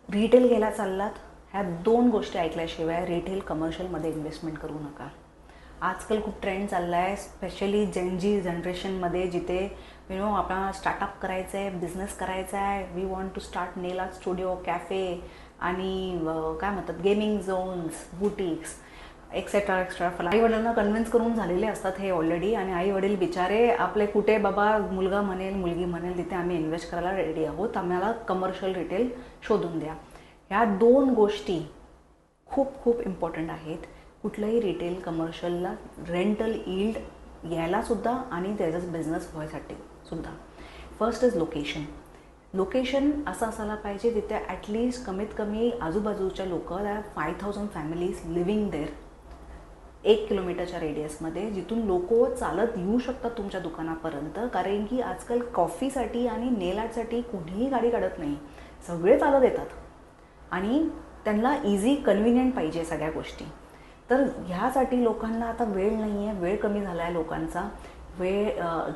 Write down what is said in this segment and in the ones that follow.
Retail घ्यायला चाललात, ह्या दोन गोष्टी ऐकल्याशिवाय रिटेल कमर्शियलमध्ये इन्व्हेस्टमेंट करू नका. आजकाल खूप ट्रेंड चालला आहे, स्पेशली जेनजी जनरेशनमध्ये, जिथे आपल्याला स्टार्टअप करायचं आहे, बिझनेस करायचा आहे. We want to start nail art studio, cafe आणि काय म्हणतात gaming zones, boutiques etcetera extra. आईवडिलांना कन्व्हिन्स करून झालेले असतात हे ऑलरेडी, आणि आईवडील बिचारे आपले कुठे बाबा मुलगा म्हणेल मुलगी म्हणेल तिथे आम्ही इन्व्हेस्ट करायला रेडी आहोत, आम्हाला कमर्शियल रिटेल शोधून द्या. ह्या दोन गोष्टी खूप खूप इम्पॉर्टंट आहेत कुठलंही रिटेल कमर्शियलला रेंटल यील्ड यायलासुद्धा आणि त्याचाच बिझनेस व्हायसाठी सुद्धा. First is location. लोकेशन असं असायला पाहिजे तिथे ॲटलिस्ट कमीत कमी आजूबाजूच्या लोक 5,000 फॅमिलीज लिव्हिंग देअर 1 किलोमीटरच्या रेडियसमध्ये, जिथून लोक चालत येऊ शकतात तुमच्या दुकानापर्यंत. कारण की आजकाल कॉफीसाठी आणि नेल आर्टसाठी कुणीही गाडी काढत नाही, सगळे चालत येतात आणि त्यांना इझी कन्व्हिनियंट पाहिजे सगळ्या गोष्टी. तर ह्यासाठी लोकांना आता वेळ नाही आहे, वेळ कमी झाला आहे लोकांचा. वेळ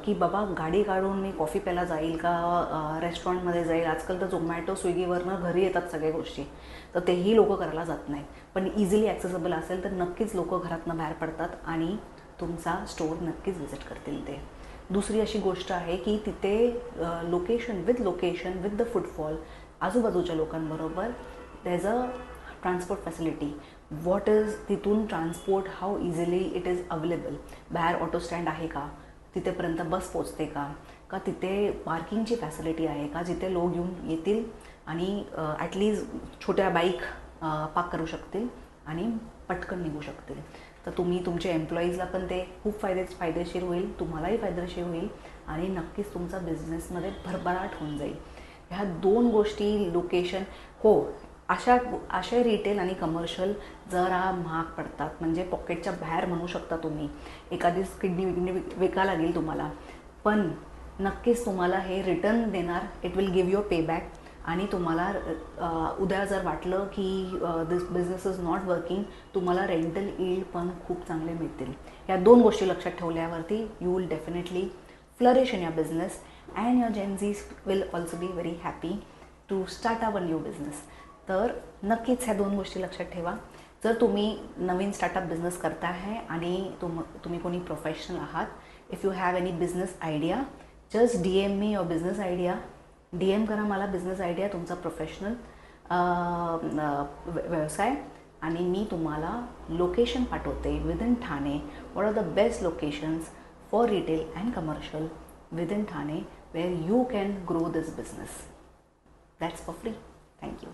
की बाबा गाडी काढून मी कॉफी प्यायला जाईल का रेस्टॉरंटमध्ये जाईल. आजकाल तर झोमॅटो स्विगीवरनं घरी येतात सगळ्या गोष्टी, तर तेही लोक करायला जात नाहीत. पण इझिली ॲक्सेसिबल असेल तर नक्कीच लोक घरातनं बाहेर पडतात आणि तुमचा स्टोअर नक्कीच व्हिजिट करतील ते. दुसरी अशी गोष्ट आहे की तिथे लोकेशन विथ द फुटफॉल आजूबाजूच्या लोकांबरोबर there is a transport facility. What is तिथून transport, how easily it is available. बाहेर ऑटो स्टँड आहे का, तिथेपर्यंत बस पोचते का तिथे पार्किंगची फॅसिलिटी आहे का, जिथे लोक येऊन येतील आणि ॲटलिस्ट छोट्या बाईक पार्क करू शकतील आणि पटकन निघू शकतील. तर तुम्ही तुमच्या एम्प्लॉईजला पण ते खूप फायदेशीर होईल, तुम्हालाही फायदेशीर होईल आणि नक्कीच तुमचा बिझनेसमध्ये भरभराट होऊन जाईल. ह्या दोन गोष्टी, लोकेशन, हो अशा रिटेल आणि कमर्शियल जरा महाग पडतात, म्हणजे पॉकेटच्या बाहेर म्हणू शकता तुम्ही. एखादी किडनी विकायला लागेल तुम्हाला, पण नक्कीच तुम्हाला हे रिटर्न देणार. It will give your pay back. आणि तुम्हाला उद्या जर वाटलं की this business is not working, तुम्हाला रेंटल यील्ड पण खूप चांगले मिळतील. या दोन गोष्टी लक्षात ठेवल्यावरती you will definitely flourish in your business and your Gen Zs will also be very happy to start a new business. तर नक्कीच ह्या दोन गोष्टी लक्षात ठेवा. जर तुम्ही नवीन स्टार्टअप बिझनेस करता आहे आणि तुम्ही कोणी प्रोफेशनल आहात, if you have any business idea, just DM me your business idea. DM करा मला बिझनेस आयडिया, तुमचा प्रोफेशनल व्यवसाय, आणि मी तुम्हाला लोकेशन पाठवते within Thane. What are the best locations for retail and commercial within Thane, where you can grow this business. That's for free. Thank you.